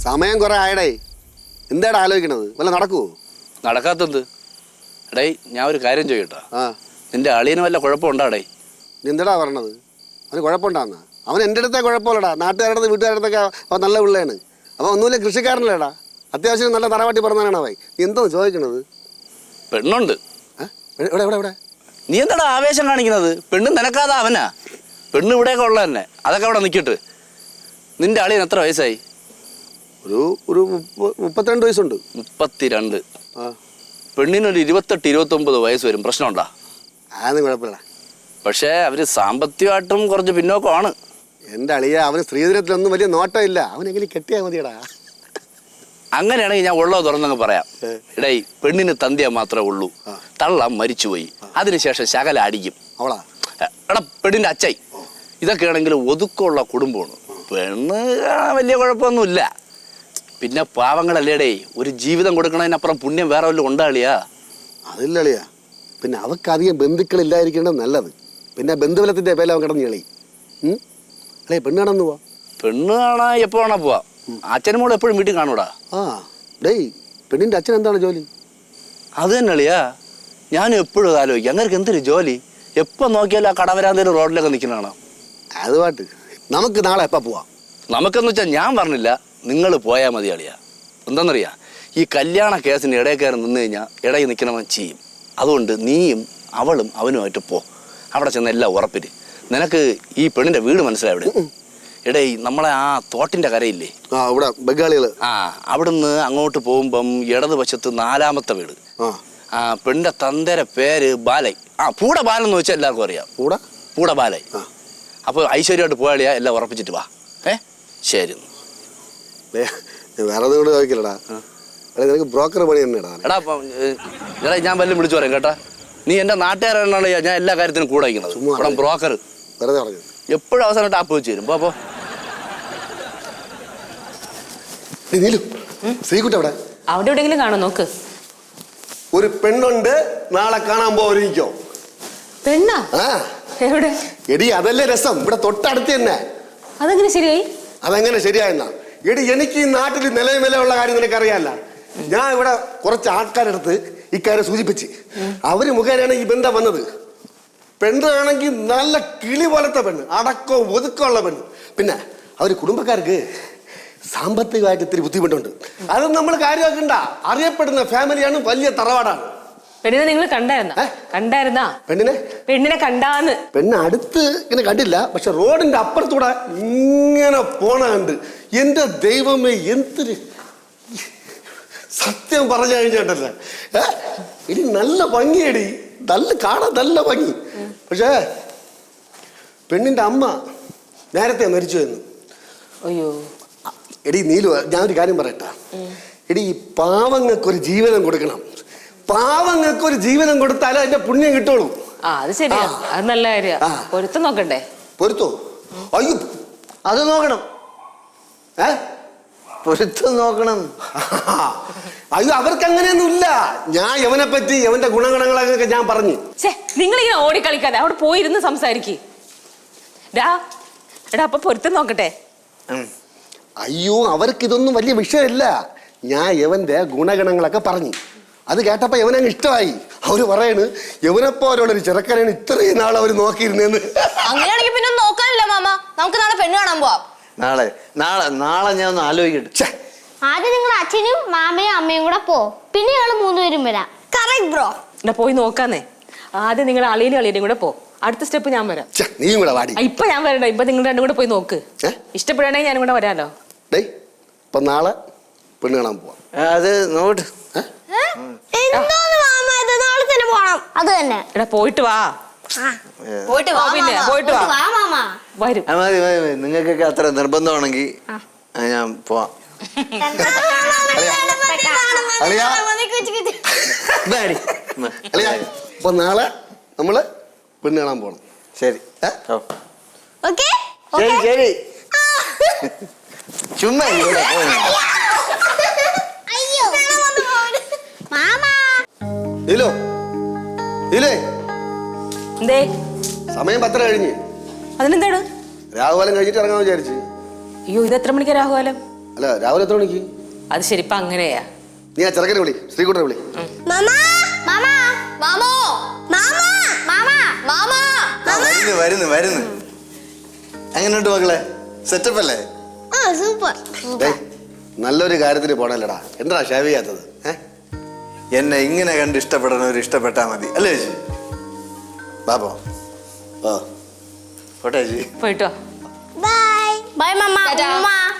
സമയം കുറെ ആയടേ. എന്താടാ ആലോചിക്കണത്? വല്ല നടക്കുവോ? നടക്കാത്തത് എടേ, ഞാൻ ഒരു കാര്യം ചോദിക്കട്ടാ. നിന്റെ അളിയന് വല്ല കുഴപ്പമുണ്ടാടേ? നീ എന്താടാ പറഞ്ഞത്? അവന് കുഴപ്പമുണ്ടാകുന്ന? അവൻ എൻ്റെ അടുത്തേ കുഴപ്പമില്ലടാ. നാട്ടുകാരുടെ വീട്ടുകാരുടെ അവൻ നല്ല പിള്ളയാണ്. അവൻ ഒന്നുമില്ല, കൃഷിക്കാരനല്ലേടാ. അത്യാവശ്യം നല്ല തറവാട്ടി പറഞ്ഞാണ് അവൻ. നീ എന്തോ ചോദിക്കണത്? പെണ്ണുണ്ട്. എവിടെ എവിടെ എവിടെ? നീ എന്താടാ ആവേശം കാണിക്കുന്നത്? പെണ്ണ് നിനക്കാതെ അവനാ. പെണ്ണ് ഇവിടെയൊക്കെ ഉള്ള തന്നെ. അതൊക്കെ അവിടെ നിൽക്കിട്ട്. നിന്റെ അളിയൻ എത്ര വയസ്സായി? ഒരു 32 വയസ്സുണ്ട്. 32. പെണ്ണിനൊരു 28-29 വയസ്സ് വരും. പ്രശ്നമുണ്ടാ? അതൊന്നും കുഴപ്പമില്ല. പക്ഷേ അവര് സാമ്പത്തികമായിട്ടും കുറച്ച് പിന്നോക്കമാണ്. എൻ്റെ അളിയ അവന് സ്ത്രീധനത്തിലൊന്നും വലിയ നോട്ടമില്ല. അവനെങ്കിലും കെട്ടിയാൽ മതിയടാ. അങ്ങനെയാണെങ്കിൽ ഞാൻ ഉള്ളത് തുറന്നങ്ങ് പറയാം. ഇടേ, പെണ്ണിന് തന്തിയ മാത്രമേ ഉള്ളൂ. തള്ള മരിച്ചുപോയി. അതിനുശേഷം ശകല അടിക്കും. അവളാ? എടാ, പെണ്ണിന്റെ അച്ചായി. ഇതൊക്കെ ആണെങ്കിൽ ഒതുക്കമുള്ള കുടുംബമാണ്. പെണ്ണ് വലിയ കുഴപ്പമൊന്നുമില്ല. പിന്നെ പാവങ്ങളല്ലേടേ, ഒരു ജീവിതം കൊടുക്കണതിനപ്പുറം പുണ്യം വേറെ വല്ലതും ഉണ്ടാളിയാ? അതില്ല അളിയാ. പിന്നെ അവക്കധികം ബന്ധുക്കളില്ലായിരിക്കേണ്ടത് നല്ലത്. പിന്നെ ബന്ധുബലത്തിൻ്റെ പേരിൽ അവൻ കിടന്ന് കളി. അല്ലേ, പെണ്ണ് കാണാൻ പോവാ? പെണ്ണ് കാണാൻ എപ്പോ വേണാ പോവാ. അച്ഛനും മോളെ എപ്പോഴും വീട്ടിൽ കാണൂടാ. ഡേയ്, പെണ്ണിൻ്റെ അച്ഛൻ എന്താണ് ജോലി? അത് തന്നെ അളിയാ, ഞാനും എപ്പോഴും ആലോചിക്കും, അങ്ങനെ എന്തൊരു ജോലി. എപ്പോൾ നോക്കിയാലും ആ കടവരാന്തേലും റോഡിലൊക്കെ നിൽക്കുന്നതാണ്. അത് പാട്ട്. നമുക്ക് നാളെ എപ്പോൾ പോവാം? നമുക്കെന്ന് വെച്ചാൽ ഞാൻ പറഞ്ഞില്ല, നിങ്ങൾ പോയാൽ മതി അളിയാ. എന്താണെന്നറിയാം, ഈ കല്യാണ കേസിന് ഇടയിൽ കയറി നിന്ന് കഴിഞ്ഞാൽ ഇടയിൽ നിൽക്കണവൻ ചെയ്യും. അതുകൊണ്ട് നീയും അവളും അവനുമായിട്ട് പോ. അവിടെ ചെന്ന് എല്ലാം ഉറപ്പിന്. നിനക്ക് ഈ പെണ്ണിൻ്റെ വീട് മനസ്സിലായി? ഇവിടെ എടേ, നമ്മളെ ആ തോട്ടിൻ്റെ കരയില്ലേ, ഇവിടെ ബംഗാളികൾ, അവിടുന്ന് അങ്ങോട്ട് പോകുമ്പം ഇടതുവശത്ത് 4ാമത്തെ വീട്. പെണ്ണിൻ്റെ തന്തേരെ പേര് ബാലൈ. പൂട ബാലൻ എന്ന് വെച്ചാൽ എല്ലാവർക്കും അറിയാം. പൂട ബാലൈ. അപ്പോൾ ഐശ്വര്യമായിട്ട് പോയാളിയാ, എല്ലാം ഉറപ്പിച്ചിട്ട് വാ. ശരി. വേറെ ഒന്നും ചോദിക്കില്ലടാ. നിനക്ക് ബ്രോക്കർ പണി തന്നെടാ. എടാ, ഞാൻ വല്ലതും വിളിച്ചു പറയാം കേട്ടാ. നീ എൻ്റെ നാട്ടുകാരാണ്, ഞാൻ എല്ലാ കാര്യത്തിനും കൂടെ വയ്ക്കുന്നത്. ഇവിടെ ബ്രോക്കർ വെറുതെ പറഞ്ഞു. എപ്പോഴും അവസാനം ടാപ്പ് വെച്ച് തരും. പോ. ശ്രീകുട്ടി അവിടെ എവിടെയെങ്കിലും കാണോ? നോക്ക്. ഒരു പെണ്ണുണ്ട്, നാളെ കാണാൻ പോയിരിക്കോ? പെണ്ണാ? എവിടെ? എടി, അതല്ലേ രസം. ഇവിടെ തൊട്ടടുത്ത് തന്നെ. അതെങ്ങനെ ശരിയായി? അതെങ്ങനെ ശരിയായെന്നാ? എടി, എനിക്ക് ഈ നാട്ടിൽ നിലവിലുള്ള കാര്യം നിനക്കറിയാല്ല. ഞാൻ ഇവിടെ കുറച്ച് ആൾക്കാരെടുത്ത് ഇക്കാര്യം സൂചിപ്പിച്ച് അവര് മുഖേനയാണ് ഈ ബന്ധം വന്നത്. പെണ്ണാണെങ്കിൽ നല്ല കിളി പോലത്തെ പെണ്ണ്, അടക്കവും ഒതുക്കമുള്ള പെണ്ണ്. പിന്നെ അവര് കുടുംബക്കാർക്ക് സാമ്പത്തികമായിട്ട് ഇത്തിരി ബുദ്ധിമുട്ടുണ്ട്. അത് നമ്മൾ കാര്യമാക്കണ്ട. അറിയപ്പെടുന്ന ഫാമിലിയാണ്, വലിയ തറവാടാണ്. പെണ്ണിനെ നിങ്ങൾ കണ്ടായിരുന്നാ? പെണ്ണിനെ കണ്ടാന്ന്? പെണ്ണ് അടുത്ത് ഇങ്ങനെ കണ്ടില്ല, പക്ഷെ റോഡിന്റെ അപ്പുറത്തൂടെ ഇങ്ങനെ പോണ കണ്ട്. എന്റെ ദൈവമേ, എന്തൊരു സത്യം പറഞ്ഞു കഴിഞ്ഞിട്ടല്ലേ. ഇനി നല്ല ഭംഗിയടി, നല്ല കാണാൻ നല്ല ഭംഗി. പക്ഷേ പെണ്ണിന്റെ അമ്മ നേരത്തെ മരിച്ചു എന്ന്. അയ്യോ എടി നീലു, ഞാനൊരു കാര്യം പറയട്ടാ. എടി, ഈ പാവങ്ങൾക്കൊരു ജീവിതം കൊടുക്കണം. പാവങ്ങൾക്കൊരു ജീവിതം കൊടുത്താലേ അതിന്റെ പുണ്യം കിട്ടുള്ളൂ. അത് ശരിയാ, അത് നല്ല കാര്യം. പൊരുത്തം നോക്കണ്ടേ? പൊരുത്തോ? അയ്യോ, അത് നോക്കണം. പൊരുത്തം നോക്കണം. അയ്യോ, അവർക്ക് അങ്ങനെയൊന്നും ഇല്ല. ഞാൻ യവനെ പറ്റി, യവന്റെ ഗുണഗണങ്ങളൊക്കെ ഞാൻ പറഞ്ഞു. നിങ്ങളിങ്ങനെ ഓടിക്കളിക്കാതെ അവിടെ പോയിരുന്ന് സംസാരിക്കേ. അപ്പൊ പൊരുത്തം നോക്കട്ടെ. അയ്യോ, അവർക്ക് ഇതൊന്നും വലിയ വിഷയമല്ല. ഞാൻ യവന്റെ ഗുണഗണങ്ങളൊക്കെ പറഞ്ഞു. അത് കേട്ടപ്പോ യവനങ്ങ് ഇഷ്ടമായി. അവര് പറയണ്, യവനെപ്പോലുള്ളൊരു ചെറുക്കനാണ് ഇത്രയും നാൾ അവര് നോക്കിയിരുന്നെന്ന്. അങ്ങനെയാണെങ്കിൽ പിന്നെ നോക്കാനില്ല മാമ, നമുക്ക് നാളെ പെണ്ണ് കാണാൻ പോവാം. നാളെ ഞാൻ ഒന്ന് ആലോചിക്കട്ടെ. ആദ്യം നിങ്ങളുടെ അച്ഛനും മാമയും അമ്മയും കൂടെ പോ, പിന്നെ ഞങ്ങൾ 3 പേരും വരാം. Correct bro. പോയി നോക്കാന്നേ. ആദ്യം നിങ്ങൾ അളിയനും കൂടെ പോ. അടുത്ത സ്റ്റെപ്പ് ഞാൻ വരാം. നീയും കൂടെ വാടി. ഇപ്പൊ ഞാൻ വരണ്ട. ഇപ്പൊ നിങ്ങൾ രണ്ടും കൂടെ പോയി നോക്ക്. ഇഷ്ടപ്പെടുകയാണെങ്കിൽ ഞാനും കൂടെ വരാലോ. ഇപ്പൊ നാളെ പെണ്ണ് കാണാൻ പോവാം. അത് നോട്ട്. എന്തോന്ന് മാമ, ഇത് നാളെ തന്നെ പോണം. അത് തന്നെ. പോയിട്ട് വാ. പോയിട്ട് വാ. പിന്നെ പോയിട്ട് വാ. വരും. മതി. നിങ്ങൾക്കൊക്കെ അത്ര നിർബന്ധമാണെങ്കിൽ ഞാൻ പോവാം. അപ്പൊ നാളെ നമ്മള് പെണ്ണ് കാണാൻ പോണം. ശരി. ശരി ശരി. ചുമ്മാ സമയം 10 കഴിഞ്ഞ്. അതിനെന്താണ്? രാഹുകാലം കഴിഞ്ഞിട്ട് ഇറങ്ങാൻ വിചാരിച്ചു. അയ്യോ, ഇത് എത്ര മണിക്കാ രാഹുകാലം? അല്ല രാവിലെ എത്ര മണിക്ക്? അത് ശരി ഇപ്പൊ അങ്ങനെയാ. നീ ആ ചെറുക്കനെ വിളി, ശ്രീകുട്ടനെ വിളി. മാമാ മാമാ മാമോ മാമാ മാമാ മാമാ വരുന്നു എങ്ങനെയുണ്ട് മക്കളെ? സെറ്റപ്പ് അല്ലേ? ആ സൂപ്പർ. ഡേയ്, നല്ലൊരു കാര്യത്തിന് പോണല്ലടാ, എന്താ ഷേവ് ചെയ്യാത്തത്? എന്നെ ഇങ്ങനെ കണ്ട് ഇഷ്ടപ്പെടണവർ ഇഷ്ടപ്പെട്ടാ മതി അല്ലേ ചേച്ചി? ബാബോ ആ പോട്ടെ ചേച്ചി. പോയിട്ടോ. ബൈ ബൈ മാമാ ടാറ്റാ. ഉമ്മാ